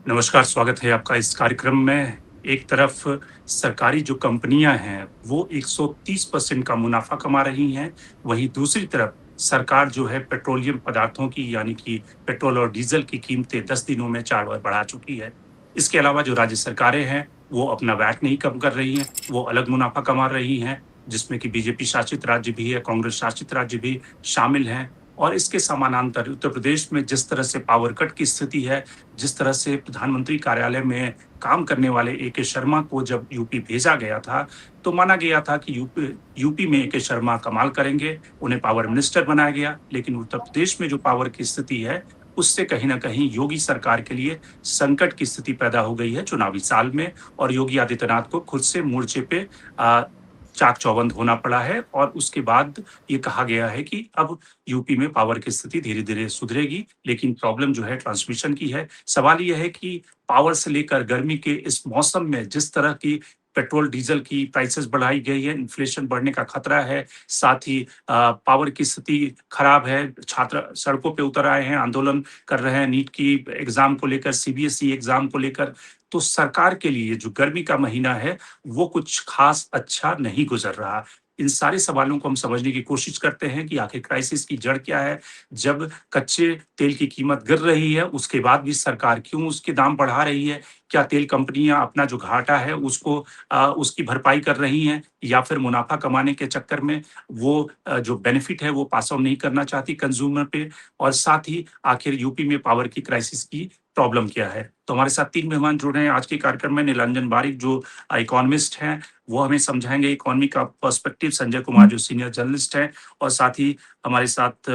नमस्कार, स्वागत है आपका इस कार्यक्रम में। एक तरफ सरकारी जो कंपनियाँ हैं, वो 130% का मुनाफ़ा कमा रही हैं, वहीं दूसरी तरफ सरकार जो है पेट्रोलियम पदार्थों की यानी कि पेट्रोल और डीज़ल की कीमतें 10 दिनों में 4 बार बढ़ा चुकी है। इसके अलावा जो राज्य सरकारें हैं, वो अपना वैट नहीं कम कर रही हैं, वो अलग मुनाफ़ा कमा रही हैं, जिसमें कि बीजेपी शासित राज्य भी है, कांग्रेस शासित राज्य भी शामिल हैं। और इसके समानांतर उत्तर प्रदेश में जिस तरह से पावर कट की स्थिति है, जिस तरह से प्रधानमंत्री कार्यालय में काम करने वाले एके शर्मा को जब यूपी भेजा गया था, तो माना गया था कि यूपी में एके शर्मा कमाल करेंगे, उन्हें पावर मिनिस्टर बनाया गया। लेकिन उत्तर प्रदेश में जो पावर की स्थिति है, उससे कहीं न कहीं योगी सरकार के लिए संकट की स्थिति पैदा हो गई है चुनावी साल में और योगी आदित्यनाथ को खुद से मोर्चे पे अ, चाक-चौबंद होना पड़ा है और उसके बाद ये कहा गया है कि अब यूपी में पावर की स्थिति धीरे-धीरे सुधरेगी, लेकिन प्रॉब्लम जो है ट्रांसमिशन की है। सवाल ये है कि पावर से लेकर गर्मी के इस मौसम में जिस तरह की पेट्रोल, डीज़ल की प्राइसेज़ बढ़ाई गई है, इन्फ्लेशन बढ़ने का खतरा है, साथ ही पावर की स्थिति खराब है, छात्र सड़कों पे उतर आए हैं, आंदोलन कर रहे हैं नीट की एग्ज़ाम को लेकर, सीबीएसई एग्ज़ाम को लेकर। तो सरकार के लिए जो गर्मी का महीना है, वो कुछ ख़ास अच्छा नहीं गुज़र रहा। इन सारे सवालों को हम समझने की कोशिश करते हैं कि आखिर क्राइसिस की जड़ क्या है? जब कच्चे तेल की कीमत गिर रही है, उसके बाद भी सरकार क्यों उसके दाम बढ़ा रही है? क्या तेल कंपनियाँ अपना जो घाटा है उसको उसकी भरपाई कर रही हैं या फिर मुनाफ़ा कमाने के चक्कर में वो जो बेनिफिट है वो पास ऑन नहीं करना चाहती कंज़्यूमर पे? और साथ ही आखिर यूपी में पावर की क्राइसिस की प्रॉब्लम क्या है? तो हमारे साथ 3 मेहमान जुड़ रहे हैं आज के कार्यक्रम में निरंजन बारिक जो इकोनॉमिस्ट हैं, वो हमें समझाएँगे इकोनॉमी का पर्सपेक्टिव, संजय कुमार जो सीनियर जर्नलिस्ट हैं और साथ ही हमारे साथ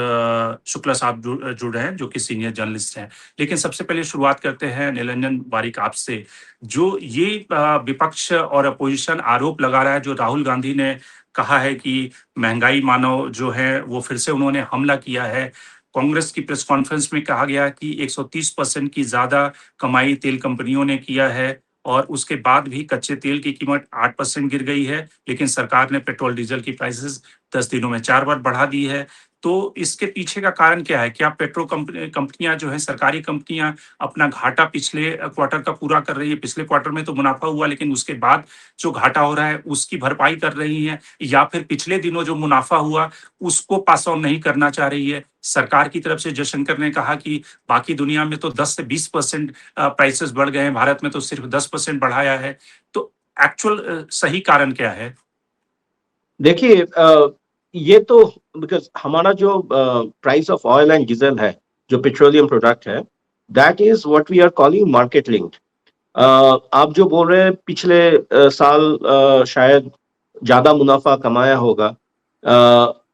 शुक्ला साहब जुड़ रहे हैं जो कि सीनियर जर्नलिस्ट हैं। लेकिन सबसे पहले शुरुआत करते हैं निरंजन बारिक आपसे। जो ये विपक्ष और अपोज़िशन आरोप लगा रहा है जो राहुल गांधी ने कहा है कि महँगाई मानो जो है वो फिर से उन्होंने हमला किया है। कांग्रेस की प्रेस कॉन्फ्रेंस में कहा गया कि 130% की ज़्यादा कमाई तेल कंपनियों ने किया है और उसके बाद भी कच्चे तेल की कीमत 8% गिर गई है, लेकिन सरकार ने पेट्रोल डीज़ल की प्राइसेज़ 10 दिनों में 4 बार बढ़ा दी है। तो इसके पीछे का कारण क्या है? क्या पेट्रो कंपनियाँ जो हैं, सरकारी कंपनियाँ अपना घाटा पिछले क्वार्टर का पूरा कर रही है? पिछले क्वार्टर में तो मुनाफ़ा हुआ, लेकिन उसके बाद जो घाटा हो रहा है, उसकी भरपाई कर रही हैं या फिर पिछले दिनों जो मुनाफ़ा हुआ, उसको पास ऑन नहीं करना चाह रही है? सरकार की तरफ से जयशंकर ने कहा कि बाकी दुनिया में तो 10 से 20% प्राइसेज़ बढ़ गए हैं, भारत में तो सिर्फ 10% बढ़ाया है। तो एक्चुअल सही कारण क्या है? देखिए ये तो बिकॉज हमारा जो price of oil and diesel है, जो पेट्रोलियम प्रोडक्ट है, that is what we are calling market linked. आप जो बोल रहे हैं पिछले साल शायद ज्यादा मुनाफा कमाया होगा,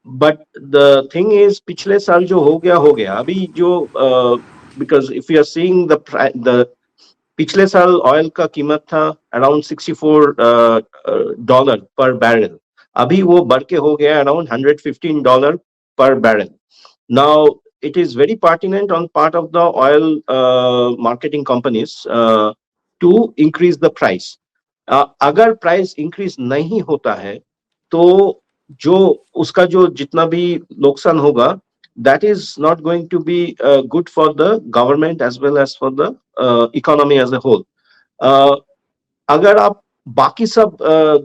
बट द थिंग इज पिछले साल जो हो गया अभी जो, because if you are seeing the पिछले साल ऑयल का कीमत था अराउंड $64 पर बैरल। अभी वो बढ़ के हो गया around $115 per barrel. Now, it is very pertinent on part of the oil marketing companies to increase the price. अगर प्राइस इंक्रीज नहीं होता है तो जो उसका जो जितना भी नुकसान होगा, that is not going to be good for the government as well as for the economy as a whole. Uh, अगर आप बाकी सब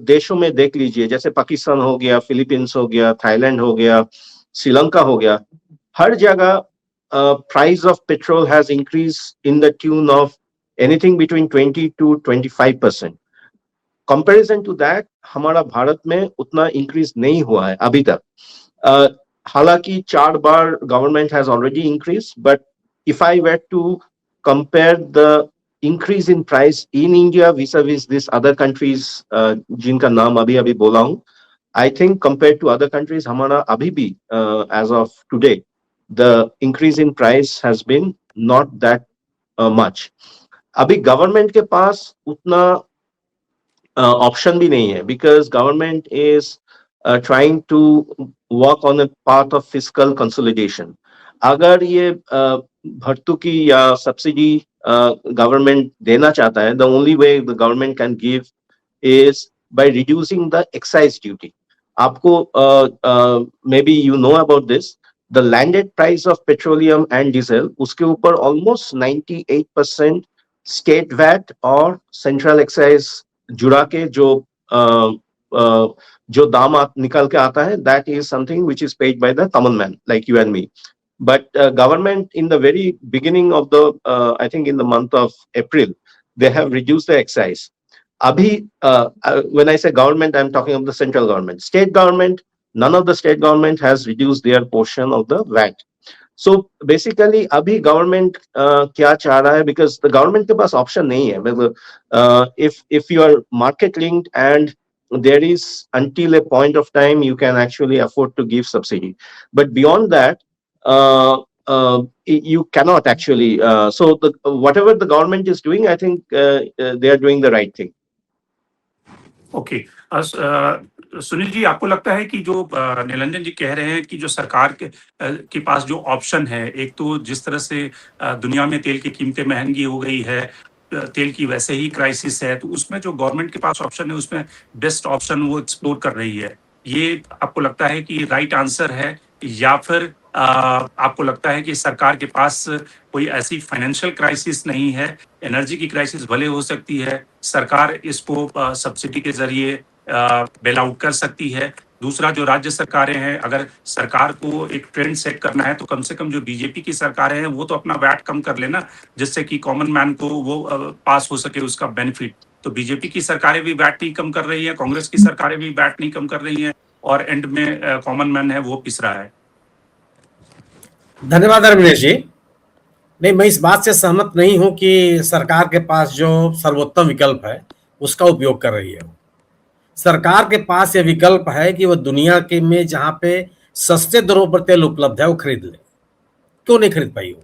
देशों में देख लीजिए, जैसे पाकिस्तान हो गया, फिलीपींस हो गया, थाईलैंड हो गया, श्रीलंका हो गया, हर जगह price of petrol has increase in the tune of anything between 20 to 25%। Comparison to that हमारा भारत में उतना इंक्रीज नहीं हुआ है अभी तक। uh, हालांकि 4 बार government has already increase, but if I were to compare the increase in price in India vis-a-vis this other countries, जिनका नाम अभी अभी बोला हूं, I think compared to other countries, हमारा अभी भी as of today, the increase in price has been not that much. अभी गवर्नमेंट के पास उतना ऑप्शन भी नहीं है, because government is trying to work on a path of fiscal consolidation. अगर ये भर्तुकी या सब्सिडी गवर्नमेंट देना चाहता है, the only way the government can give is by reducing the excise duty. आपको maybe you know about this, the landed price of petroleum and diesel, उसके ऊपर almost 98% state VAT और सेंट्रल एक्साइज जुड़ा के जो दाम निकल के आता है, that is something which is paid by the common man like you and me. But government in the very beginning of the, I think in the month of April, they have reduced the excise. Abhi, when I say government, I'm talking of the central government. State government, none of the state government has reduced their portion of the VAT. So basically, abhi government kya cha raha hai, because the government ke paas option nahi hai. मतलब, if you are market linked and there is until a point of time you can actually afford to give subsidy, but beyond that, you cannot actually. So whatever the government is doing, I think they are doing the right thing. ओके, सुनील जी, आपको लगता है कि जो निरंजन जी कह रहे हैं कि जो सरकार के पास जो ऑप्शन है, एक तो जिस तरह से दुनिया में तेल की कीमतें महंगी हो गई है, तेल की वैसे ही क्राइसिस है, तो उसमें जो गवर्नमेंट के पास ऑप्शन है उसमें बेस्ट ऑप्शन वो एक्सप्लोर कर रही है, ये आपको लगता है कि राइट आंसर है, या फिर आपको लगता है कि सरकार के पास कोई ऐसी फाइनेंशियल क्राइसिस नहीं है, एनर्जी की क्राइसिस भले हो सकती है, सरकार इसको सब्सिडी के जरिए बेल आउट कर सकती है? दूसरा, जो राज्य सरकारें हैं, अगर सरकार को एक ट्रेंड सेट करना है तो कम से कम जो बीजेपी की सरकारें हैं वो तो अपना वैट कम कर लेना, जिससे कि कॉमन मैन को वो पास हो सके उसका बेनिफिट. तो बीजेपी की सरकारें भी वैट नहीं कम कर रही है, कांग्रेस की सरकारें भी वैट नहीं कम कर रही है, और एंड में कॉमन मैन है वो पिस रहा है. धन्यवाद रमेश जी. नहीं, मैं इस बात से सहमत नहीं हूं कि सरकार के पास जो सर्वोत्तम विकल्प है उसका उपयोग कर रही है. सरकार के पास यह विकल्प है कि वह दुनिया के में जहां पे सस्ते दरों पर तेल उपलब्ध है वो खरीद ले. क्यों नहीं खरीद पाई?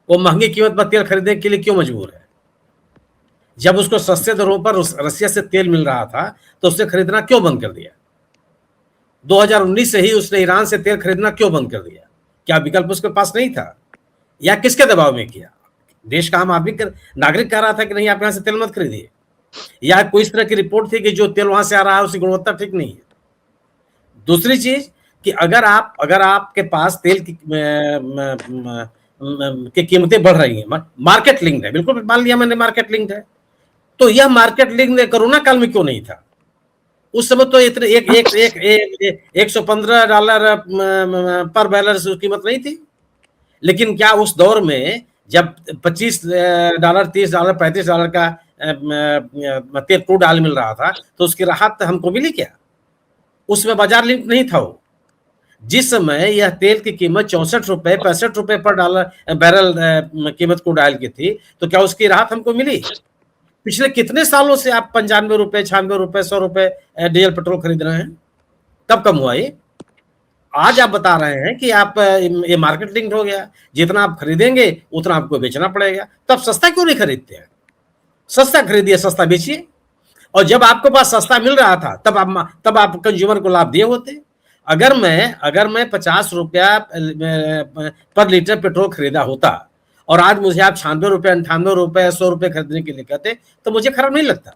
वो महंगी कीमत पर तेल खरीदने के लिए क्यों मजबूर है? जब उसको सस्ते दरों पर रसिया से तेल मिल रहा था तो उसने खरीदना क्यों बंद कर दिया? 2019 से ही उसने ईरान से तेल खरीदना क्यों बंद कर दिया? क्या विकल्प उसके पास नहीं था, या किसके दबाव में किया? देश का आम आदमी नागरिक कह रहा था कि नहीं, आप यहां से तेल मत खरीदिए, या कोई इस तरह की रिपोर्ट थी कि जो तेल वहां से आ रहा है उसकी गुणवत्ता ठीक नहीं है? दूसरी चीज कि अगर आपके पास तेल की कीमतें बढ़ रही हैं, मार्केट लिंक्ड है, बिल्कुल मान लिया मैंने मार्केट लिंक्ड है, तो यह मार्केट लिंक्ड कोरोना काल में क्यों नहीं था? उस समय तो इतने $115 पर बैरल कीमत नहीं थी. लेकिन क्या उस दौर में जब $25, $30, $35 का तेल क्रूड ऑयल मिल रहा था तो उसकी राहत हमको मिली क्या? उसमें बाजार लिंक नहीं था. वो जिस समय यह तेल की कीमत ₹64, ₹65 पर बैरल कीमत क्रूड ऑयल की थी, तो क्या उसकी राहत हमको मिली? पिछले कितने सालों से आप ₹95, ₹96, ₹100 डीजल पेट्रोल खरीद रहे हैं? कब कम हुआ ये? आज आप बता रहे हैं कि आप ये मार्केट लिंक्ड हो गया, जितना आप खरीदेंगे उतना आपको बेचना पड़ेगा. तब सस्ता क्यों नहीं खरीदते हैं? सस्ता खरीदिए, सस्ता बेचिए. और जब आपके पास सस्ता मिल रहा था तब आप कंज्यूमर को लाभ दिए होते. अगर मैं ₹50 पर लीटर पेट्रोल खरीदा होता और आज मुझे आप ₹96, ₹98, ₹100 खरीदने के लिए कहते तो मुझे खराब नहीं लगता.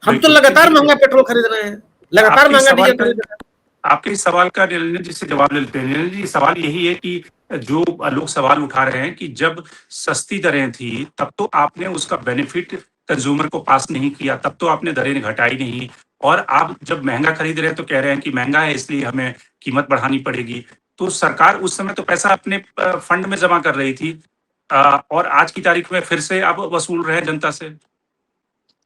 हम तो लगातार महंगा पेट्रोल खरीद रहे हैं, लगातार महंगा डीजल खरीद रहे हैं. आपके इस सवाल का निरंजन जी से जवाब ले लेते हैं. निरंजन जी, सवाल यही है कि जो लोग सवाल उठा रहे हैं कि जब सस्ती दरें थी तब तो आपने उसका बेनिफिट कंज्यूमर को पास नहीं किया, तब तो आपने दरें घटाई नहीं, और आप जब महंगा खरीद रहे हैं तो कह रहे हैं कि महंगा है इसलिए हमें कीमत बढ़ानी पड़ेगी. तो सरकार उस समय तो पैसा अपने फंड में जमा कर रही थी, और आज की तारीख में फिर से आप वसूल रहे हैं जनता से.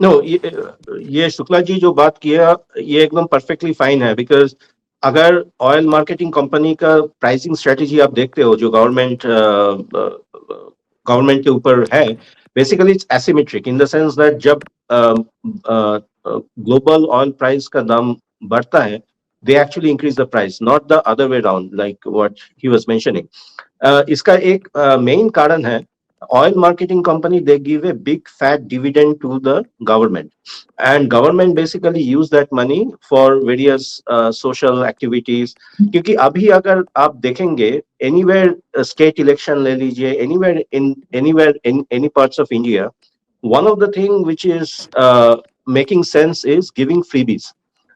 नो, ये शुक्ला जी जो बात किया ये एकदम परफेक्टली फाइन है. बिकॉज अगर ऑयल मार्केटिंग कंपनी का प्राइसिंग स्ट्रेटेजी आप देखते हो जो गवर्नमेंट के ऊपर है, basically it's asymmetric in the sense that जब ग्लोबल ऑयल प्राइस का दाम बढ़ता है, they actually increase the price, not the other way around like what he was mentioning. इसका एक main कारण है, oil marketing company, they give a big fat dividend to the government, and government basically use that money for various social activities. क्योंकि अभी अगर आप देखेंगे anywhere state election ले लीजिए, anywhere in any parts of India, one of the thing which is making sense is giving freebies.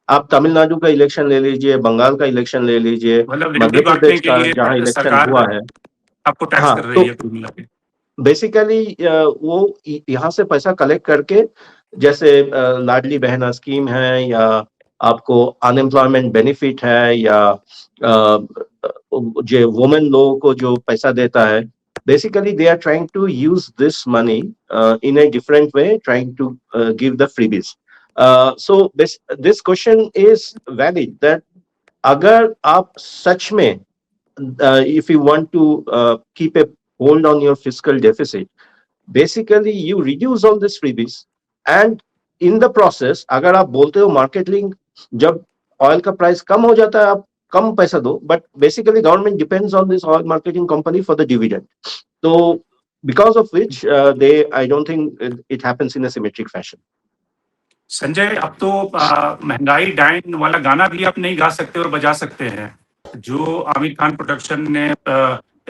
आप तमिलनाडु का election ले लीजिए, बंगाल का इलेक्शन ले लीजिए, मध्य प्रदेश का जहाँ इलेक्शन हुआ है, आपको टैक्स कर रही है कुल मिला के. बेसिकली वो यहाँ से पैसा कलेक्ट करके, जैसे लाडली बहना स्कीम है, या आपको अनएम्प्लॉयमेंट बेनिफिट है, या जो वुमेन लोगों को जो पैसा देता है, basically they are trying to use this money in a different way, trying to give the freebies. So this question is valid, that अगर आप सच में if you want to keep a hold on your fiscal deficit, basically you reduce all these freebies, and in the process अगर आप बोलते हो market link, जब oil का price कम हो जाता है आप कम पैसा दो, but basically government depends on this oil marketing company for the dividend, तो because of which I don't think it happens in a symmetric fashion. Sanjay, अब तो महंगाई डाइन वाला गाना भी आप नहीं गा सकते और बजा सकते हैं, जो आमिर खान प्रोडक्शन ने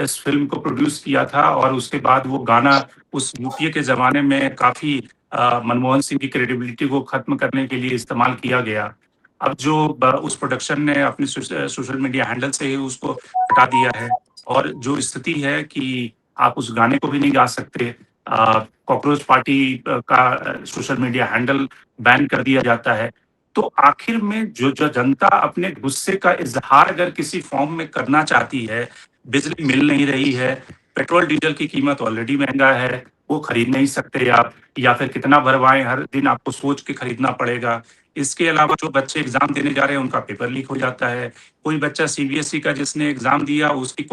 इस फिल्म को प्रोड्यूस किया था, और उसके बाद वो गाना उस यूपीए के जमाने में काफी मनमोहन सिंह की क्रेडिबिलिटी को खत्म करने के लिए इस्तेमाल किया गया। अब जो उस प्रोडक्शन ने अपनी सोशल मीडिया हैंडल से ही उसको हटा दिया है, और जो स्थिति है कि आप उस गाने को भी नहीं गा सकते, कॉकरोच पार्टी का सोशल मीडिया हैंडल बैन कर दिया जाता है। तो आखिर में जो जनता अपने गुस्से का इजहार अगर किसी फॉर्म में करना चाहती है, बिजली मिल नहीं रही है, पेट्रोल डीजल की कीमत ऑलरेडी महंगा है, वो खरीद नहीं सकते आप, या फिर कितना भरवाएं, हर दिन आपको सोच के खरीदना पड़ेगा। इसके अलावा जो बच्चे एग्जाम देने जा रहे हैं उनका पेपर लीक हो जाता है, कोई बच्चा सीबीएसई का जिसने एग्जाम दिया उसकी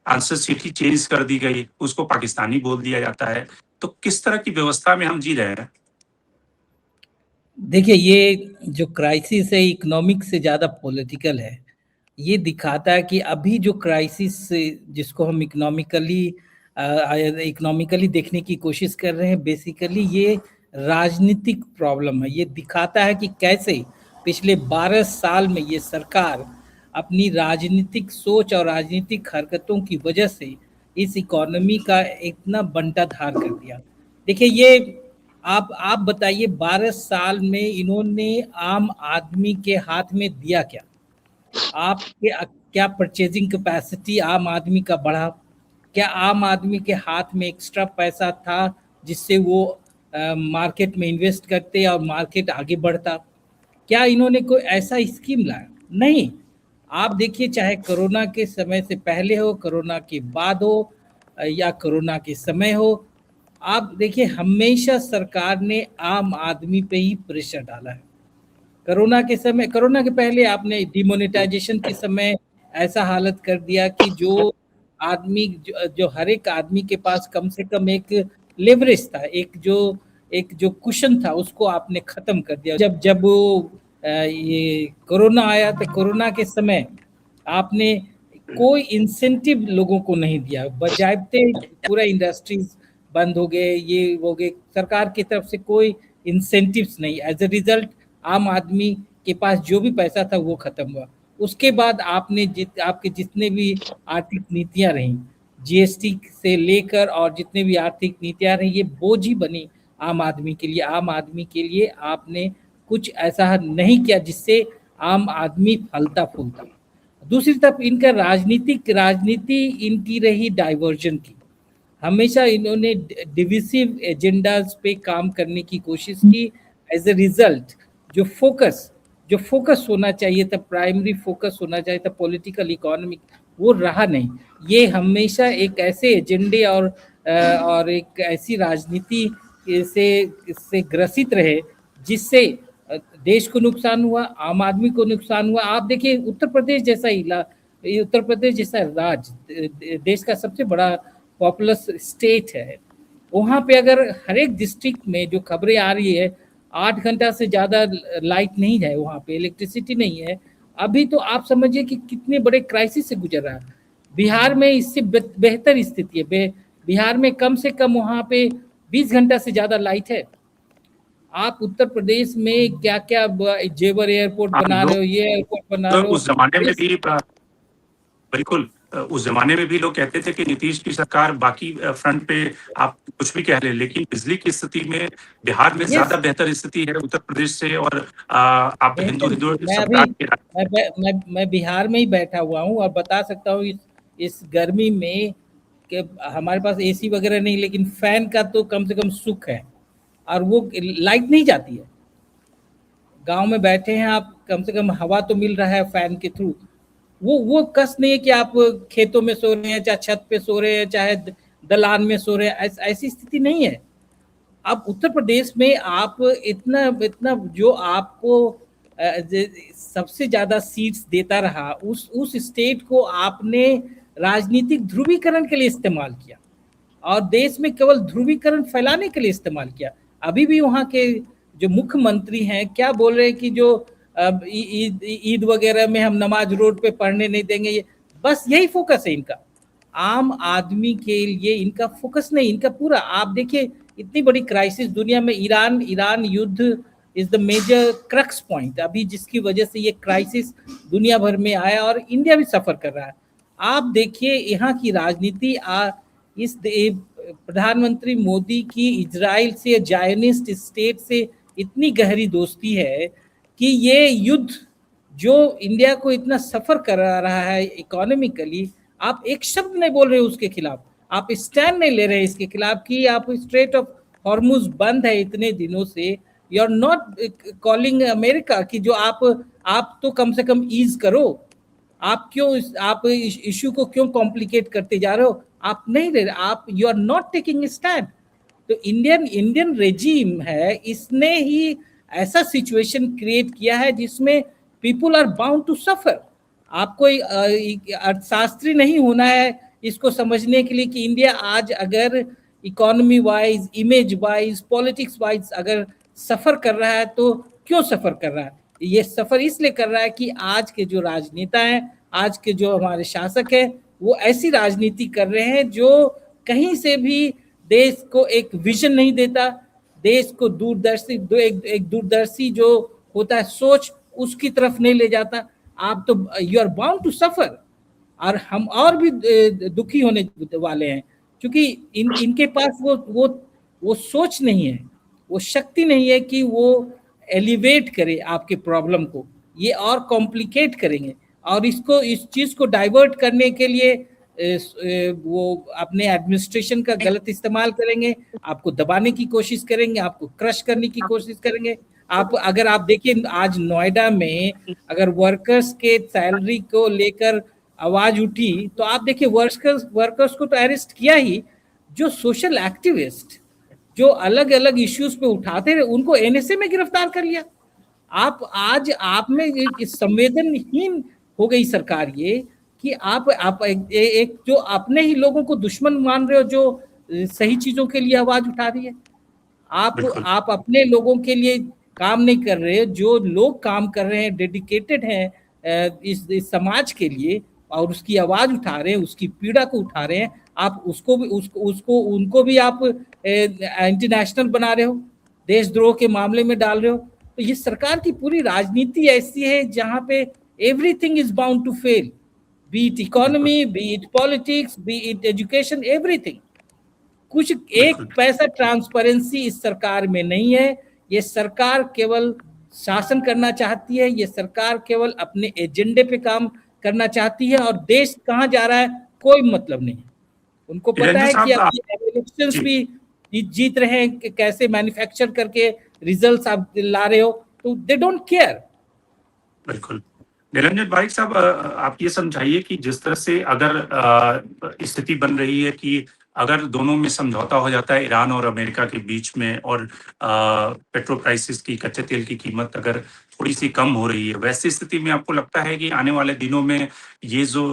आंसर शीट ही चेंज कर दी गई, उसको पाकिस्तानी बोल दिया जाता है। तो किस तरह की व्यवस्था में हम जी रहे हैं? देखिए, ये जो क्राइसिस है इकोनॉमिक से ज़्यादा पॉलिटिकल है। ये दिखाता है कि अभी जो क्राइसिस जिसको हम इकोनॉमिकली देखने की कोशिश कर रहे हैं, बेसिकली ये राजनीतिक प्रॉब्लम है। ये दिखाता है कि कैसे पिछले 12 साल में ये सरकार अपनी राजनीतिक सोच और राजनीतिक हरकतों की वजह से इस इकोनॉमी का इतना बंटाधार कर दिया। देखिए, ये आप बताइए 12 साल में इन्होंने आम आदमी के हाथ में दिया क्या? क्या परचेजिंग कैपेसिटी आम आदमी का बढ़ा? क्या आम आदमी के हाथ में एक्स्ट्रा पैसा था जिससे वो मार्केट में इन्वेस्ट करते और मार्केट आगे बढ़ता? क्या इन्होंने कोई ऐसा स्कीम लाया? नहीं। आप देखिए, चाहे कोरोना के समय से पहले हो, कोरोना के बाद हो, या कोरोना के समय हो, आप देखिए हमेशा सरकार ने आम आदमी पे ही प्रेशर डाला है। कोरोना के पहले आपने डिमोनेटाइजेशन के समय ऐसा हालत कर दिया कि जो आदमी जो हर एक आदमी के पास कम से कम एक लेवरेज था, एक जो कुशन था, उसको आपने खत्म कर दिया। जब ये कोरोना आया तो कोरोना के समय आपने कोई इंसेंटिव लोगों को नहीं दिया, बजाय पूरा इंडस्ट्रीज बंद हो गए, ये हो गए, सरकार की तरफ से कोई इंसेंटिव्स नहीं। एज अ रिजल्ट आम आदमी के पास जो भी पैसा था वो खत्म हुआ। उसके बाद आपके जितने भी आर्थिक नीतियां रहीं, जीएसटी से लेकर और जितने भी आर्थिक नीतियां रही, ये बोझ ही बनी आम आदमी के लिए। आम आदमी के लिए आपने कुछ ऐसा नहीं किया जिससे आम आदमी फलता फूलता। दूसरी तरफ इनका राजनीति इनकी रही डाइवर्जन की। हमेशा इन्होंने डिविसिव एजेंडाज पे काम करने की कोशिश की। एज ए रिजल्ट जो फोकस होना चाहिए था, प्राइमरी फोकस होना चाहिए था पॉलिटिकल इकोनॉमिक, वो रहा नहीं। ये हमेशा एक ऐसे एजेंडे और एक ऐसी राजनीति से ग्रसित रहे जिससे देश को नुकसान हुआ, आम आदमी को नुकसान हुआ। आप देखिए उत्तर प्रदेश जैसा राज्य, देश का सबसे बड़ा पॉपुलस स्टेट है, वहाँ पे अगर हर एक डिस्ट्रिक्ट में जो खबरें आ रही है 8 घंटा से ज़्यादा लाइट नहीं है, वहाँ पे इलेक्ट्रिसिटी नहीं है, अभी तो आप समझिए कि कितने बड़े क्राइसिस से गुजर रहा है। बिहार में इससे बेहतर स्थिति है। बिहार में कम से कम वहाँ पे 20 घंटा से ज़्यादा लाइट है। आप उत्तर प्रदेश में क्या क्या जेवर एयरपोर्ट बना रहे हो, ये एयरपोर्ट बना रहे हो। उस जमाने में भी बिल्कुल, उस जमाने में भी लोग कहते थे कि नीतीश की सरकार बाकी फ्रंट पे आप कुछ भी कह ले, लेकिन बिजली की स्थिति में बिहार में ज्यादा बेहतर स्थिति है उत्तर प्रदेश से। और आप हिंदू मैं बिहार में ही बैठा हुआ हूँ और बता सकता हूँ इस गर्मी में कि हमारे पास एसी वगैरह नहीं, लेकिन फैन का तो कम से कम सुख है, और वो लाइट नहीं जाती है। गांव में बैठे हैं आप, कम से कम हवा तो मिल रहा है फैन के थ्रू। वो कष्ट नहीं है कि आप खेतों में सो रहे हैं, चाहे छत पे सो रहे हैं, चाहे दलान में सो रहे हैं, ऐसी स्थिति नहीं है। अब उत्तर प्रदेश में आप इतना इतना जो आपको सबसे ज्यादा सीट्स देता रहा, उस स्टेट को आपने राजनीतिक ध्रुवीकरण के लिए इस्तेमाल किया, और देश में केवल ध्रुवीकरण फैलाने के लिए इस्तेमाल किया। अभी भी वहाँ के जो मुख्यमंत्री हैं क्या बोल रहे हैं कि जो ईद वगैरह में हम नमाज रोड पे पढ़ने नहीं देंगे, ये बस यही फोकस है इनका। आम आदमी के लिए इनका फोकस नहीं, इनका पूरा आप देखिए, इतनी बड़ी क्राइसिस दुनिया में, ईरान युद्ध is the major crux point अभी, जिसकी वजह से ये क्राइसिस दुनिया भर में आया और इंडिया भी सफर कर रहा है। आप देखिए यहाँ की राजनीति, इस प्रधानमंत्री मोदी की इजराइल से, जायनिस्ट स्टेट से इतनी गहरी दोस्ती है कि ये युद्ध जो इंडिया को इतना सफर करा रहा है इकोनॉमिकली, आप एक शब्द नहीं बोल रहे उसके खिलाफ, आप स्टैंड नहीं ले रहे इसके खिलाफ कि आप स्ट्रेट ऑफ हॉर्मुज बंद है इतने दिनों से। You are not calling America कि जो आप तो कम से कम ईज करो, आप इश्यू को क्यों कॉम्प्लिकेट करते जा रहे हो, आप नहीं ले रहे, आप you are not taking stand. तो इंडियन रेजिम है, इसने ही ऐसा सिचुएशन क्रिएट किया है जिसमें people are bound to suffer. आपको अर्थशास्त्री नहीं होना है इसको समझने के लिए कि इंडिया आज अगर economy wise, image wise, politics wise अगर सफर कर रहा है तो क्यों सफर कर रहा है। ये सफर इसलिए कर रहा है कि आज के जो राजनेता हैं, आज के जो हमारे शासक हैं, वो ऐसी राजनीति कर रहे हैं जो कहीं से भी देश को एक विजन नहीं देता, देश को एक दूरदर्शी जो होता है सोच, उसकी तरफ नहीं ले जाता। आप तो you are bound to suffer, और हम और भी दुखी होने वाले हैं, क्योंकि इनके पास वो सोच नहीं है, वो शक्ति नहीं है कि वो एलिवेट करे आपके प्रॉब्लम को, ये और कॉम्प्लिकेट करेंगे, और इस चीज को डाइवर्ट करने के लिए वो अपने एडमिनिस्ट्रेशन का गलत इस्तेमाल करेंगे, आपको दबाने की कोशिश करेंगे, आपको क्रश करने की कोशिश करेंगे। अगर आप देखिए आज नोएडा में अगर वर्कर्स के सैलरी को लेकर आवाज उठी तो आप देखिए वर्कर्स को तो अरेस्ट किया ही, जो सोशल एक्टिविस्ट जो अलग अलग इश्यूज पे उठाते रहे उनको एनएसए में गिरफ्तार कर लिया। आप में संवेदनहीन हो गई सरकार ये कि आप एक जो अपने ही लोगों को दुश्मन मान रहे हो जो सही चीजों के लिए आवाज उठा रही है। आप अपने लोगों के लिए काम नहीं कर रहे, जो लोग काम कर रहे हैं, डेडिकेटेड हैं इस समाज के लिए और उसकी आवाज उठा रहे हैं, उसकी पीड़ा को उठा रहे हैं, आप उनको भी आप इंटरनेशनल बना रहे हो, देशद्रोह के मामले में डाल रहे हो। तो ये सरकार की पूरी राजनीति ऐसी है जहां पे everything is bound to fail, be it economy, be it politics, be it education, everything. कुछ एक पैसा ट्रांसपेरेंसी इस सरकार में नहीं है। ये सरकार केवल शासन करना चाहती है, ये सरकार केवल अपने एजेंडे पे काम करना चाहती है, और देश कहाँ जा रहा है कोई मतलब नहीं है। उनको पता है कि आप इलेक्शंस भी जीत रहे हैं, कैसे मैन्युफैक्चर करके रिजल्ट्स आप ला रहे हो, तो दे डोंट केयर। बिल्कुल। निरंजन भाई साहब, आप ये समझाइए कि जिस तरह से अगर स्थिति बन रही है कि अगर दोनों में समझौता हो जाता है ईरान और अमेरिका के बीच में, और पेट्रोल प्राइसेस की, कच्चे तेल की कीमत अगर थोड़ी सी कम हो रही है, वैसी स्थिति में आपको लगता है कि आने वाले दिनों में ये जो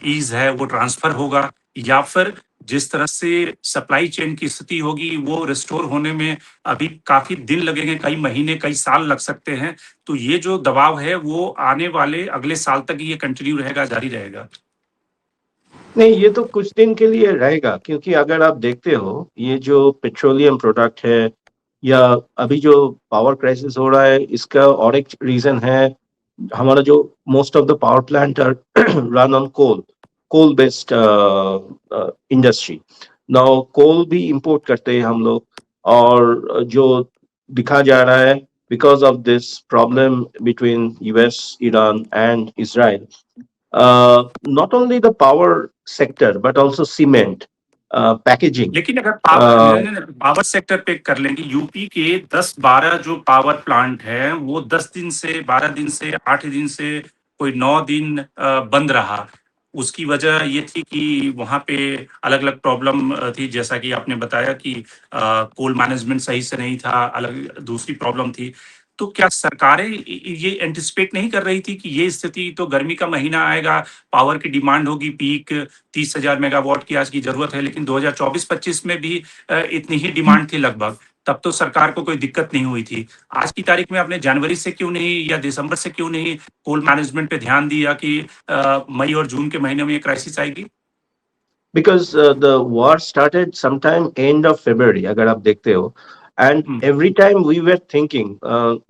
ईज है वो ट्रांसफर होगा, या फिर जिस तरह से सप्लाई चेन की स्थिति होगी वो रिस्टोर होने में अभी काफी दिन लगेंगे, कई महीने, कई साल लग सकते हैं, तो ये जो दबाव है वो आने वाले अगले साल तक ये कंटिन्यू रहेगा, जारी रहेगा? नहीं, ये तो कुछ दिन के लिए रहेगा, क्योंकि अगर आप देखते हो ये जो पेट्रोलियम प्रोडक्ट है या अभी जो पावर क्राइसिस हो रहा है, इसका और एक रीजन है हमारा जो most of the power plant are run on coal based industry. Now coal भी इंपोर्ट करते हैं हम लोग, और जो दिखा जा रहा है because of this problem between US, Iran and Israel, not only the power sector but also cement, packaging. लेकिन अगर पावर सेक्टर पे कर लेंगे, यूपी के 10-12 जो पावर प्लांट है वो 10 दिन से 12 दिन से 8 दिन से कोई 9 दिन बंद रहा। उसकी वजह ये थी कि वहां पे अलग अलग प्रॉब्लम थी, जैसा कि आपने बताया कि कोल मैनेजमेंट सही से नहीं था, अलग दूसरी प्रॉब्लम थी। तो क्या सरकारें ये एंटिसिपेट नहीं कर रही थी कि ये स्थिति, तो गर्मी का महीना आएगा, पावर की डिमांड होगी, पीक 30,000 मेगावाट की आज की जरूरत है, लेकिन 2024-25 में भी इतनी ही डिमांड थी लगभग, तब तो सरकार को कोई दिक्कत नहीं हुई थी। आज की तारीख में आपने जनवरी से क्यों नहीं या दिसंबर से क्यों नहीं कोल मैनेजमेंट पे ध्यान दिया कि मई और जून के महीने में ये क्राइसिस आएगी? Because the war started sometime end of February, अगर आप देखते हो, and every time we were thinking,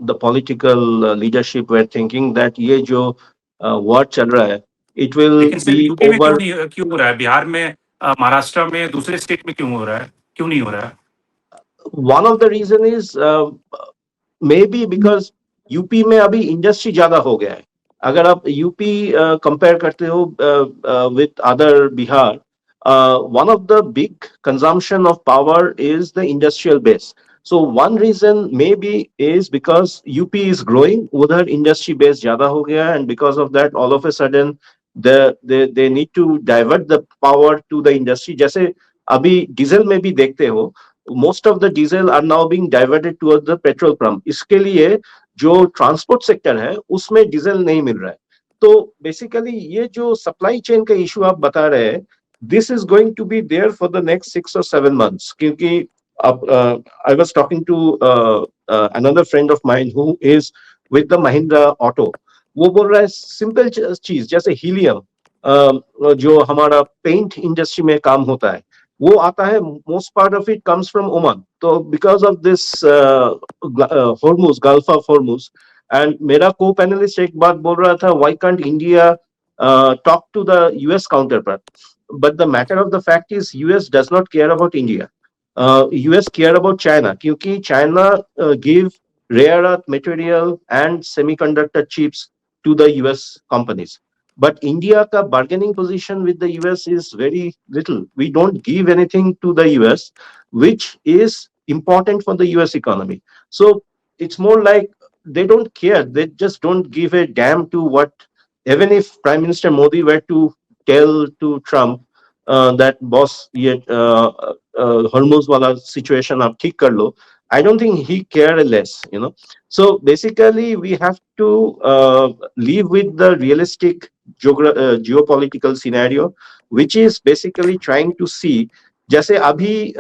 the political leadership were thinking that ये जो war चल रहा है, it will लेकिन सिर्फ be यूपी में over. क्यों हो रहा है? बिहार में, महाराष्ट्र में, दूसरे स्टेट में क्यों हो रहा है? क्यों नहीं हो रहा है? One of the reason is maybe because UP में अभी इंडस्ट्री ज्यादा हो गया है। अगर आप यूपी कंपेयर करते हो with other Bihar, one of the big consumption of power is the industrial base. So one reason maybe is because UP is growing, उधर industry base ज्यादा हो गया है, and because of that all of a sudden they need to divert the power to the industry. जैसे अभी diesel में भी देखते हो, most of the diesel are now being diverted towards the petrol pump. इसके लिए जो ट्रांसपोर्ट सेक्टर है उसमें डीजल नहीं मिल रहा है। तो बेसिकली ये जो सप्लाई चेन का इशू आप बता रहे हैं, this is going to be there for the next 6 or 7 months. क्योंकि I was talking to another friend of mine who is with the Mahindra Auto. वो बोल रहा है सिंपल चीज जैसे हीलियम, जो हमारा पेंट इंडस्ट्री में काम होता है, वो आता है, most part of it comes from Oman. तो because of this Hormuz, gulf of Hormuz, and मेरा को पैनलिस्ट एक बात बोल रहा था, why can't India talk to the US counterpart? But the matter of the fact is US does not care about India. US care about China, क्योंकि China give rare earth material and semiconductor chips to the US companies. But India ka bargaining position with the US is very little. We don't give anything to the US, which is important for the US economy. So it's more like they don't care. They just don't give a damn to what, even if Prime Minister Modi were to tell to Trump that boss, ye Hormuz wala situation aap theek kar lo, I don't think he care less, you know. So basically we have to live with the realistic geopolitical scenario, which is basically trying to see, जैसे अभी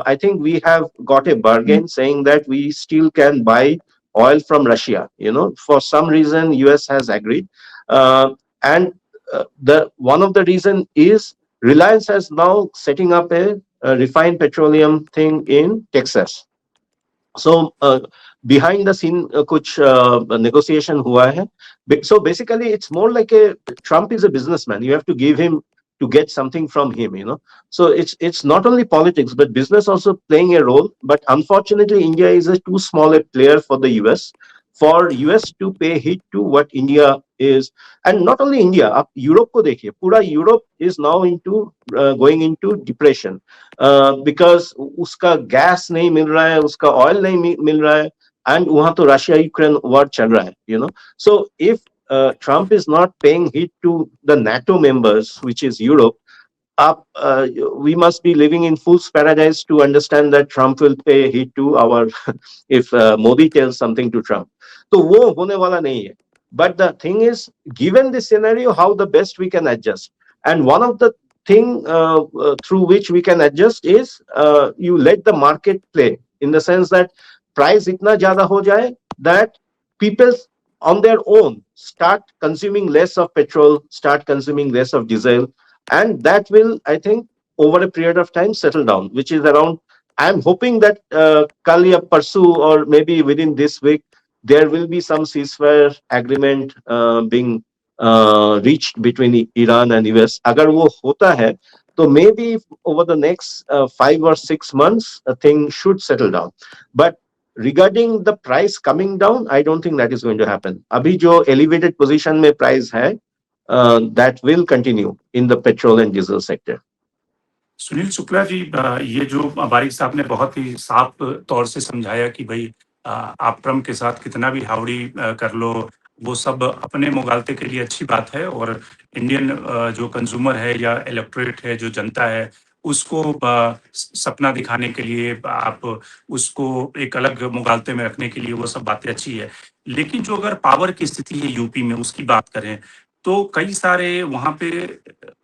I think we have got a bargain saying that we still can buy oil from Russia, you know, for some reason US has agreed, and the one of the reason is Reliance has now setting up a refined petroleum thing in Texas. So behind the scene कुछ negotiation हुआ है. So basically it's more like a Trump is a businessman. You have to give him to get something from him, you know. So it's not only politics but business also playing a role. But unfortunately India is a too small a player for the US, for US to pay heed to what India is. And not only India, आप Europe को देखिए, पूरा Europe is now into going into depression because उसका gas नहीं मिल रहा है, उसका oil नहीं मिल रहा है, and वहां तो रशिया यूक्रेन वॉर चल रहा है, you know. So if Trump is not paying heed to the NATO members, which is Europe, we must be living in fool's paradise to understand that Trump will pay heed to our if Modi tells something to Trump. तो वो होने वाला नहीं है. But the thing is, given this scenario, how the best we can adjust. And one of the thing through which we can adjust is you let the market play, in the sense that price itna zyada ho jaye that people on their own start consuming less of petrol, start consuming less of diesel, and that will, I think, over a period of time settle down, which is around, I'm hoping that kal ya parsu or maybe within this week there will be some ceasefire agreement being reached between Iran and US. Agar wo hota hai, so maybe over the next 5 or 6 months a thing should settle down. But regarding the price coming down, I don't think that is going to happen. Abhi jo elevated position mein price hai, that will continue in the petrol and diesel sector. Sunil Shukla ji, ये जो बारिक साहब ने बहुत ही साफ तौर से समझाया कि भाई आप ट्रम्प के साथ कितना भी हावड़ी कर लो, वो सब अपने मुगालते के लिए अच्छी बात है, और इंडियन जो कंज्यूमर है या इलेक्टोरेट है, जो जनता है, उसको सपना दिखाने के लिए, आप उसको एक अलग मुगालते में रखने के लिए वो सब बातें अच्छी है। लेकिन जो अगर पावर की स्थिति है यूपी में, उसकी बात करें तो कई सारे वहाँ पे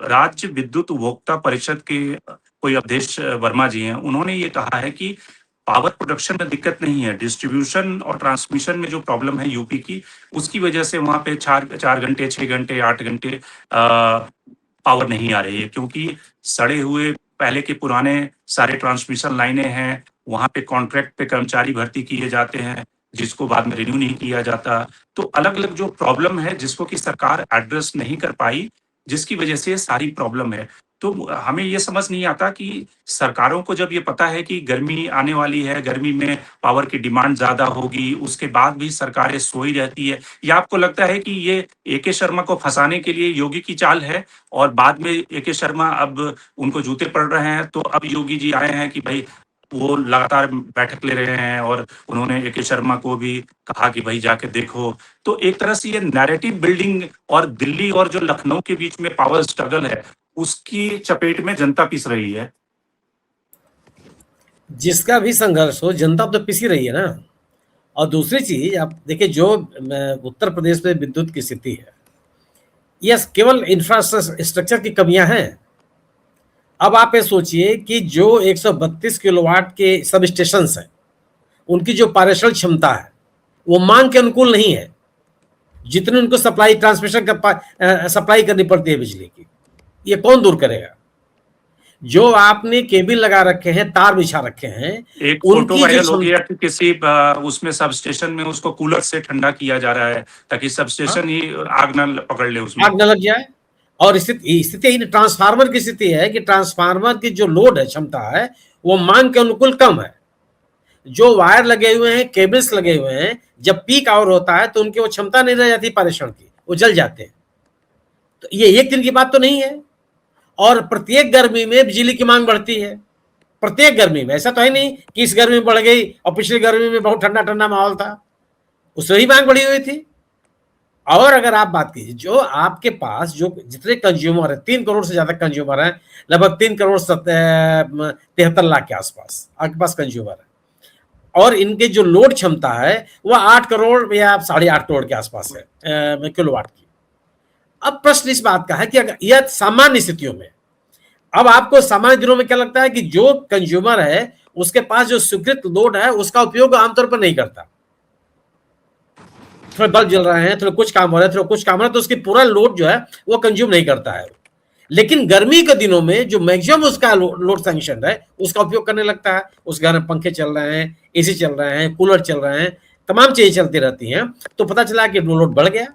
राज्य विद्युत उपभोक्ता परिषद के कोई अवधेश वर्मा जी हैं, उन्होंने ये कहा है कि पावर प्रोडक्शन में दिक्कत नहीं है, डिस्ट्रीब्यूशन और ट्रांसमिशन में जो प्रॉब्लम है यूपी की, उसकी वजह से वहाँ पे 4 घंटे, 6 घंटे, 8 घंटे पावर नहीं आ रही है, क्योंकि सड़े हुए पहले के पुराने सारे ट्रांसमिशन लाइनें हैं, वहाँ पे कॉन्ट्रैक्ट पे कर्मचारी भर्ती किए जाते हैं, जिसको बाद में रिन्यू नहीं किया जाता। तो अलग-अलग जो प्रॉब्लम है, जिसको कि सरकार एड्रेस नहीं कर पाई, जिसकी वजह से ये सारी प्रॉब्लम है। तो हमें ये समझ नहीं आता कि सरकारों को जब ये पता है कि गर्मी आने वाली है, गर्मी में पावर की डिमांड ज़्यादा होगी, उसके बाद भी सरकारें सोई रहती है, या आपको लगता है कि ये ए.के. शर्मा को फँसाने के लिए योगी की चाल है, और बाद में ए.के. शर्मा अब उनको जूते पड़ रहे हैं, तो अब योगी जी आए हैं कि भाई वो लगातार बैठक ले रहे हैं, और उन्होंने ए.के. शर्मा को भी कहा कि भाई जाके देखो। तो एक तरह से ये नैरेटिव बिल्डिंग और दिल्ली और जो लखनऊ के बीच में पावर स्ट्रगल है, उसकी चपेट में जनता पिस रही है। जिसका भी संघर्ष हो, जनता तो पिसी रही है ना। और दूसरी चीज आप देखिए, जो उत्तर प्रदेश में विद्युत की स्थिति है, यह केवल इंफ्रास्ट्रक्चर की कमियां हैं। अब आप ये सोचिए कि जो 132 किलोवाट के सब स्टेशन हैं, उनकी जो कार्यशील क्षमता है वो मांग के अनुकूल नहीं है, जितने उनको सप्लाई ट्रांसमिशन का सप्लाई करनी पड़ती है बिजली की। ये कौन दूर करेगा? जो आपने केबल लगा रखे हैं, तार बिछा रखे हैं, एक फोटो वायरल हो गया कि किसी उसमें सब स्टेशन में उसको कूलर से ठंडा किया जा रहा है, ताकि सब स्टेशन ही आग न पकड़ ले, उसमें आग न लग जाए। और स्थिति ट्रांसफार्मर की स्थिति है कि ट्रांसफार्मर की जो लोड है, क्षमता है, वो मांग के अनुकूल कम है। जो वायर लगे हुए हैं, केबल्स लगे हुए हैं, जब पीक आवर होता है तो उनकी वो क्षमता नहीं रह जाती पारेषण की, वो जल जाते हैं। तो ये एक दिन की बात तो नहीं है। और प्रत्येक गर्मी में बिजली की मांग बढ़ती है, प्रत्येक गर्मी में। ऐसा तो है नहीं कि इस गर्मी में बढ़ गई और पिछली गर्मी में बहुत ठंडा ठंडा माहौल था, उससे ही मांग बढ़ी हुई थी। और अगर आप बात कीजिए, जो आपके पास जो जितने कंज्यूमर है, 3 करोड़ से ज्यादा कंज्यूमर है, लगभग 3 करोड़ 73 लाख के आसपास आपके पास कंज्यूमर है, और इनके जो लोड क्षमता है वह 8 करोड़ या 8.5 करोड़ के आसपास है किलोवाट की। अब प्रश्न इस बात का है कि अगर यह सामान्य स्थितियों में, अब आपको सामान्य दिनों में क्या लगता है कि जो कंज्यूमर है उसके पास जो स्वीकृत लोड है उसका उपयोग आमतौर पर नहीं करता। थोड़े बल्ब जल रहे हैं, थोड़ा कुछ काम हो रहा है, थोड़ा कुछ काम हो रहा है, तो उसकी पूरा लोड जो है वो कंज्यूम नहीं करता है। लेकिन गर्मी के दिनों में जो मैक्सिमम उसका लोड सैंक्शन है उसका उपयोग करने लगता है। उस घर में पंखे चल रहे हैं, एसी चल रहे हैं, कूलर चल रहे हैं, तमाम चीजें चलती रहती हैं, तो पता चला कि लोड बढ़ गया।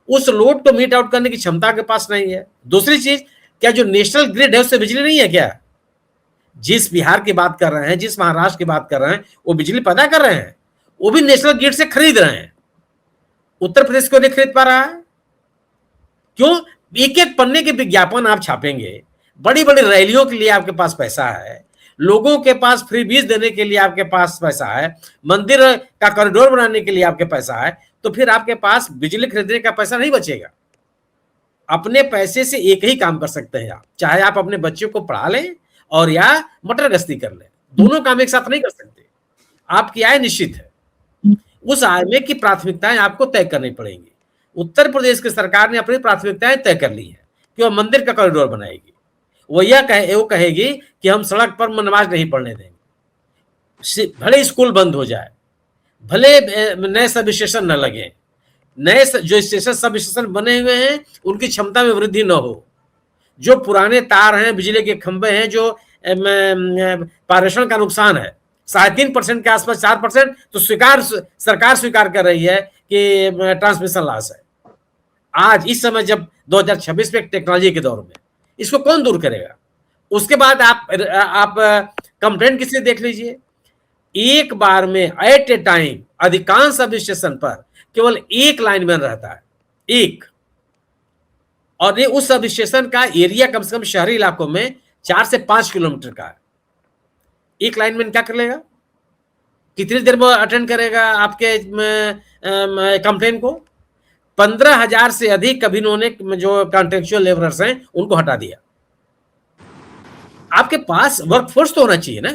उस लोड को मीट आउट करने की क्षमता के पास नहीं है। दूसरी चीज, क्या जो नेशनल ग्रिड है उससे बिजली नहीं है क्या? जिस बिहार की बात कर रहे हैं, जिस महाराष्ट्र की बात कर रहे हैं, वो बिजली पैदा कर रहे हैं, वो भी नेशनल ग्रिड से खरीद रहे हैं। उत्तर प्रदेश को नहीं खरीद पा रहा है, क्यों? एक एक पन्ने के विज्ञापन आप छापेंगे, बड़ी बड़ी रैलियों के लिए आपके पास पैसा है, लोगों के पास फ्री बीज देने के लिए आपके पास पैसा है, मंदिर का कॉरिडोर बनाने के लिए आपके पैसा है, तो फिर आपके पास बिजली खरीदने का पैसा नहीं बचेगा। अपने पैसे से एक ही काम कर सकते हैं आप, चाहे आप अपने बच्चों को पढ़ा लें और या मटर गश्ती कर लें, दोनों काम एक साथ नहीं कर सकते। आपकी आय निश्चित है, उस आय में की प्राथमिकताएं आपको तय करनी पड़ेंगी। उत्तर प्रदेश की सरकार ने अपनी प्राथमिकताएं तय कर ली है कि वह मंदिर का कॉरिडोर बनाएगी। वो कहेगी कि हम सड़क पर नमाज नहीं पढ़ने देंगे, भले स्कूल बंद हो जाए, भले नए सब स्टेशन न लगे, नए जो स्टेशन सब स्टेशन बने हुए हैं उनकी क्षमता में वृद्धि न हो, जो पुराने तार हैं, बिजली के खंभे हैं, जो पारेषण का नुकसान है 3.5% के आसपास, 4%, तो सरकार स्वीकार कर रही है कि ट्रांसमिशन लॉस है। आज इस समय जब 2026 में टेक्नोलॉजी के दौर में, इसको कौन दूर करेगा? उसके बाद आप कंप्लेंट किसी देख लीजिए, एक बार में एट ए टाइम अधिकांश सब स्टेशन पर केवल एक लाइनमैन रहता है, एक। और ये उस सब स्टेशन का एरिया कम से कम शहरी इलाकों में 4 से 5 किलोमीटर का है। एक लाइनमैन क्या कर लेगा? कितनी देर में अटेंड करेगा आपके कंप्लेन को? 15,000 से अधिक कभी इन्होंने जो कॉन्ट्रेक्चुअल लेबरर्स हैं उनको हटा दिया। आपके पास वर्कफोर्स तो होना चाहिए ना।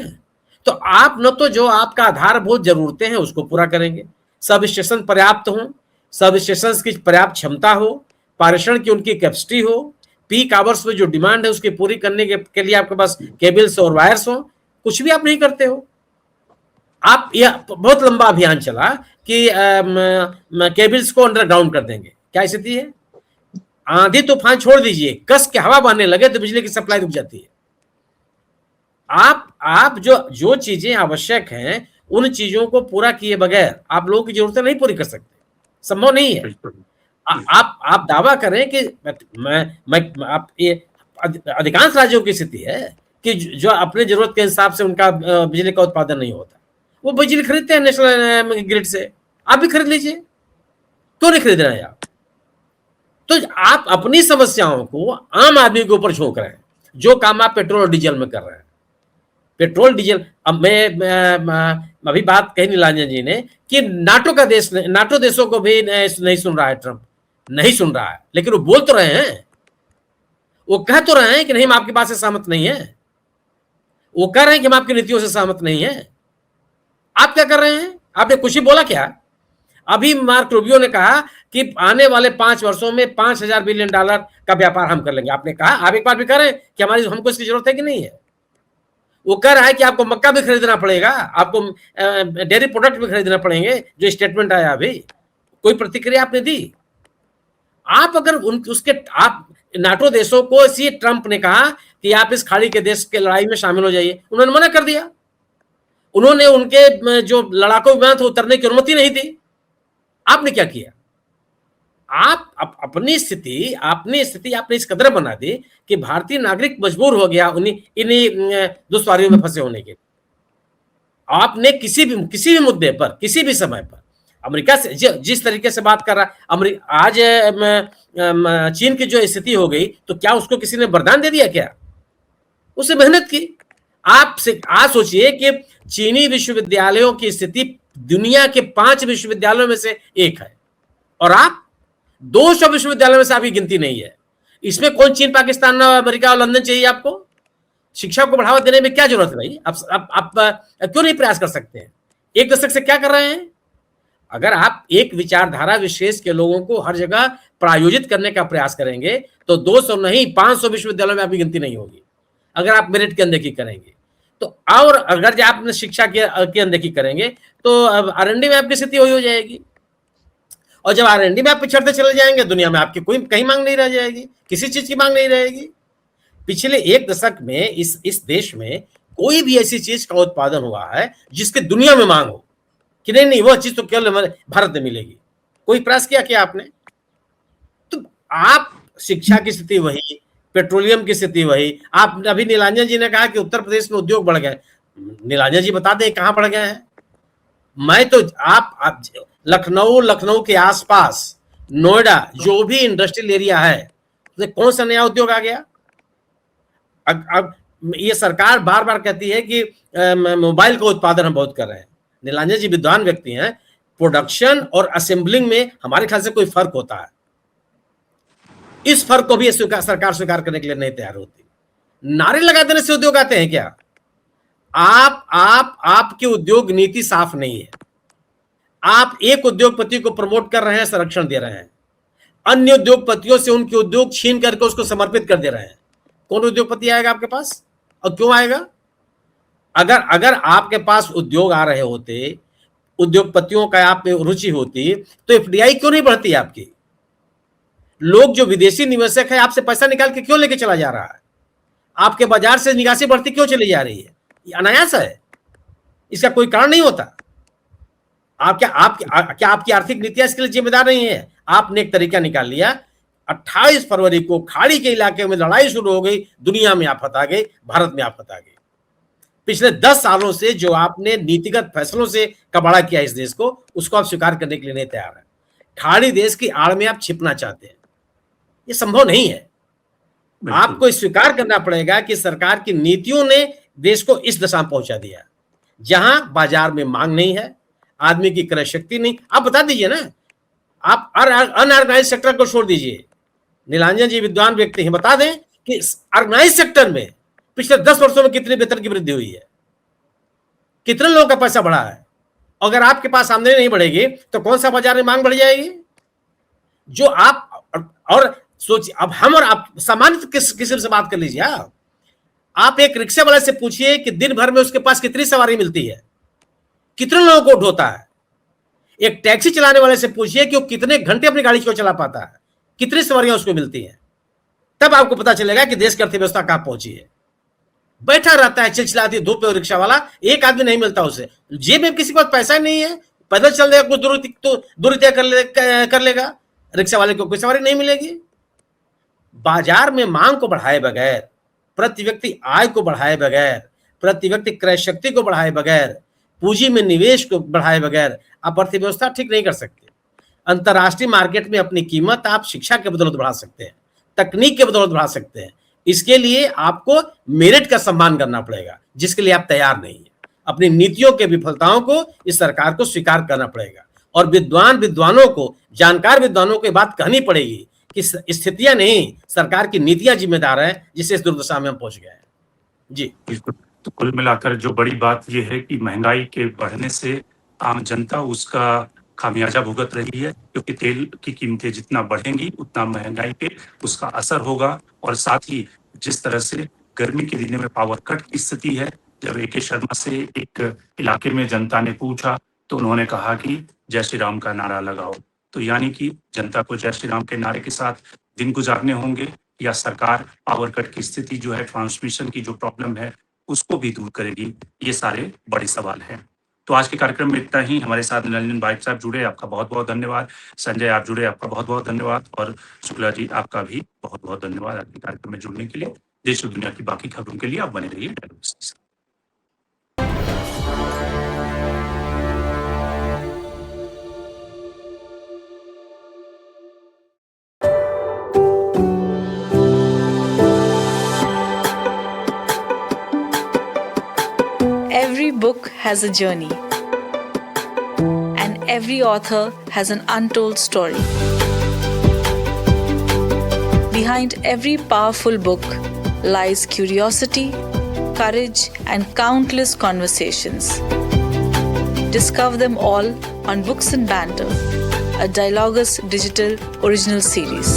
तो आप न तो जो आपका आधारभूत जरूरतें हैं उसको पूरा करेंगे, सब स्टेशन पर्याप्त हों, सब स्टेशन की पर्याप्त क्षमता हो, पारेषण की उनकी कैपेसिटी हो, पीक आवर्स में जो डिमांड है उसकी पूरी करने के लिए आपके पास केबल्स और वायर्स हो, कुछ भी आप नहीं करते हो। आप यह बहुत लंबा अभियान चला कि केबल्स को अंडरग्राउंड कर देंगे। क्या स्थिति है? आंधी तूफान छोड़ दीजिए, कस के हवा बहने लगे तो बिजली की सप्लाई रुक जाती है। आप जो चीजें आवश्यक हैं उन चीजों को पूरा किए बगैर आप लोगों की जरूरतें नहीं पूरी कर सकते, संभव नहीं है। आप दावा करें कि मैं आप ये अधिकांश राज्यों की स्थिति है कि जो अपने जरूरत के हिसाब से उनका बिजली का उत्पादन नहीं होता, वो बिजली खरीदते हैं नेशनल ग्रिड से। आप भी खरीद लीजिए, क्यों नहीं खरीद रहे हैं आप? तो आप अपनी समस्याओं को आम आदमी के ऊपर झोंक रहे हैं, जो काम आप पेट्रोल और डीजल में कर रहे हैं। पेट्रोल डीजल, अब मैं अभी बात कही नीलांजन जी ने कि नाटो देशों को भी नहीं सुन रहा है ट्रंप, नहीं सुन रहा है, लेकिन वो बोल तो रहे हैं, वो कह तो रहे हैं कि नहीं हम आपकी बात से सहमत नहीं है, वो कह रहे हैं कि हम आपकी नीतियों से सहमत नहीं है। आप क्या कर रहे हैं? आपने कुछ ही बोला क्या? अभी मार्क रूबियो ने कहा कि आने वाले 5 वर्षों में $5,000 बिलियन का व्यापार हम कर लेंगे। आपने कहा, आप एक बार भी कह रहे हैं कि हमको इसकी जरूरत है कि नहीं है? वो कह रहा है कि आपको मक्का भी खरीदना पड़ेगा, आपको डेयरी प्रोडक्ट भी खरीदना पड़ेंगे, जो स्टेटमेंट आया अभी। कोई प्रतिक्रिया आपने दी? आप अगर आप नाटो देशों को इसी ट्रंप ने कहा कि आप इस खाड़ी के देश के लड़ाई में शामिल हो जाइए, उन्होंने मना कर दिया। उन्होंने उनके जो लड़ाकू विमान थे उतरने की अनुमति नहीं दी। आपने क्या किया? आप अपनी स्थिति आपने इस कदर बना दी कि भारतीय नागरिक मजबूर हो गया इन्हीं दुश्वारियों में फंसे होने के। आपने किसी भी मुद्दे पर, किसी भी समय पर अमेरिका से जिस तरीके से बात कर रहा, आज चीन की जो स्थिति हो गई, तो क्या उसको किसी ने वरदान दे दिया क्या? उससे मेहनत की। आप सोचिए कि चीनी विश्वविद्यालयों की स्थिति दुनिया के 5 विश्वविद्यालयों में से एक है, और आप 200 विश्वविद्यालयों में से आपकी गिनती नहीं है। इसमें कौन चीन, पाकिस्तान, अमेरिका और लंदन चाहिए आपको? शिक्षा को बढ़ावा देने में क्या जरूरत है भाई? आप क्यों नहीं प्रयास कर सकते हैं? एक दशक से क्या कर रहे हैं? अगर आप एक विचारधारा विशेष के लोगों को हर जगह प्रायोजित करने का प्रयास करेंगे तो 200 नहीं 500 विश्वविद्यालयों में आपकी गिनती नहीं होगी। अगर आप मेरिट की अनदेखी करेंगे तो, और अगर आप शिक्षा की अनदेखी करेंगे तो R&D में आपकी स्थिति हो जाएगी। और जब R&D में आप पिछड़ते चले जाएंगे, दुनिया में आपकी कोई कहीं मांग नहीं रह जाएगी, किसी चीज की मांग नहीं रहेगी। पिछले एक दशक में इस देश में कोई भी ऐसी चीज का उत्पादन हुआ है जिसके दुनिया में मांग हो कि नहीं वह चीज तो केवल भारत में मिलेगी। कोई प्रयास किया क्या आपने? तो आप शिक्षा की स्थिति वही, पेट्रोलियम की स्थिति वही। आप अभी नीलांजन जी ने कहा कि उत्तर प्रदेश में उद्योग बढ़ गए। नीलांजन जी बता दें कहां बढ़ गए हैं? मैं तो आप लखनऊ के आसपास, नोएडा, जो भी इंडस्ट्रियल एरिया है, तो कौन सा नया उद्योग आ गया? अब ये सरकार बार बार कहती है कि मोबाइल का उत्पादन हम बहुत कर रहे हैं। नीलांजन जी विद्वान व्यक्ति हैं, प्रोडक्शन और असेंबलिंग में हमारे ख्याल से कोई फर्क होता है। इस फर्क को भी सरकार स्वीकार करने के लिए नहीं तैयार होती। नारे लगा देने से उद्योग आते हैं क्या? आपकी उद्योग नीति साफ नहीं है। आप एक उद्योगपति को प्रमोट कर रहे हैं, संरक्षण दे रहे हैं, अन्य उद्योगपतियों से उनके उद्योग छीन करके उसको समर्पित कर दे रहे हैं। कौन उद्योगपति आएगा आपके पास और क्यों आएगा? अगर आपके पास उद्योग आ रहे होते, उद्योगपतियों का आप में रुचि होती, तो FDI क्यों नहीं बढ़ती आपकी? लोग जो विदेशी निवेशक है आपसे पैसा निकाल के क्यों लेके चला जा रहा है? आपके बाजार से निकासी बढ़ती क्यों चली जा रही है? ये अनायास है, इसका कोई कारण नहीं होता। क्या आपकी आर्थिक नीतियां इसके लिए जिम्मेदार नहीं है? आपने एक तरीका निकाल लिया। 28 फरवरी को खाड़ी के इलाके में लड़ाई शुरू हो गई, दुनिया में आफत आ गई, भारत में आफत आ गई। पिछले 10 सालों से जो आपने नीतिगत फैसलों से कबाड़ा किया इस देश को, उसको आप स्वीकार करने के लिए नहीं तैयार है। खाड़ी देश की आड़ में आप छिपना चाहते हैं। ये संभव नहीं है। बिल्कुल। आपको स्वीकार करना पड़ेगा कि सरकार की नीतियों ने देश को इस दशा में पहुंचा दिया, जहां बाजार में मांग नहीं है, आदमी की क्रय शक्ति नहीं। आप बता दीजिए ना, आप अनऑर्गेनाइज सेक्टर को छोड़ दीजिए, नीलांजन जी विद्वान व्यक्ति हैं, बता दें कि ऑर्गेनाइज सेक्टर में पिछले 10 वर्षों में कितनी वेतन की वृद्धि हुई है, कितने लोगों का पैसा बढ़ा है। अगर आपके पास आमदनी नहीं बढ़ेगी तो कौन सा बाजार में मांग बढ़ जाएगी। जो आप और सोचिए, अब हम और आप सामान्य किस्म से बात कर लीजिए। आप एक रिक्शा वाले से पूछिए कि दिन भर में उसके पास कितनी सवारी मिलती है, कितने लोगों को उठाता है। एक टैक्सी चलाने वाले से पूछिए कि वो कितने घंटे अपनी गाड़ी को चला पाता है, कितनी सवारियां उसको मिलती हैं। तब आपको पता चलेगा कि देश की अर्थव्यवस्था कहां पहुंची है। बैठा रहता है चिलचिलाती धूप पे रिक्शा वाला, एक आदमी नहीं मिलता उसे, जेब में किसी के पास पैसा नहीं है, पैदल चल देगा, कुछ दूरी तय कर लेगा, रिक्शा वाले को कोई सवारी नहीं मिलेगी। बाजार में मांग को बढ़ाए बगैर, प्रति व्यक्ति आय को बढ़ाए बगैर, प्रति व्यक्ति क्रय शक्ति को बढ़ाए बगैर, पूंजी में निवेश को बढ़ाए बगैर आप अर्थव्यवस्था ठीक नहीं कर सकते। अंतर्राष्ट्रीय मार्केट में अपनी कीमत आप शिक्षा के बदौलत बढ़ा सकते हैं, तकनीक के बदौलत बढ़ा सकते हैं। इसके लिए आपको मेरिट का सम्मान करना पड़ेगा, जिसके लिए आप तैयार नहीं है। अपनी नीतियों के विफलताओं को इस सरकार को स्वीकार करना पड़ेगा और विद्वानों को, जानकार विद्वानों को बात कहनी पड़ेगी कि स्थितियां नहीं, सरकार की नीतियां जिम्मेदार है जिससे इस दुर्दशा में हम पहुंच गए हैं। जी बिल्कुल। तो कुल मिलाकर जो बड़ी बात यह है कि महंगाई के बढ़ने से आम जनता उसका खामियाजा भुगत रही है, क्योंकि तेल की कीमतें जितना बढ़ेंगी उतना महंगाई पे उसका असर होगा। और साथ ही जिस तरह से गर्मी के दिनों में पावर कट की स्थिति है, जब ए.के. शर्मा से एक इलाके में जनता ने पूछा तो उन्होंने कहा कि जय श्री राम का नारा लगाओ। तो यानी कि जनता को जय श्री राम के नारे के साथ दिन गुजारने होंगे, या सरकार पावर कट की स्थिति जो है, ट्रांसमिशन की जो प्रॉब्लम है उसको भी दूर करेगी। ये सारे बड़े सवाल हैं। तो आज के कार्यक्रम में इतना ही। हमारे साथ निरंजन बाइट साहब जुड़े, आपका बहुत बहुत धन्यवाद। संजय आप जुड़े, आपका बहुत बहुत धन्यवाद। और शुक्ला जी आपका भी बहुत बहुत धन्यवाद आज के कार्यक्रम में जुड़ने के लिए। देश और दुनिया की बाकी खबरों के लिए आप बने रहिए डायलॉग के साथ। Every book has a journey, and every author has an untold story. Behind every powerful book lies curiosity, courage, and countless conversations. Discover them all on Books and Banter, a Dialogus Digital original series.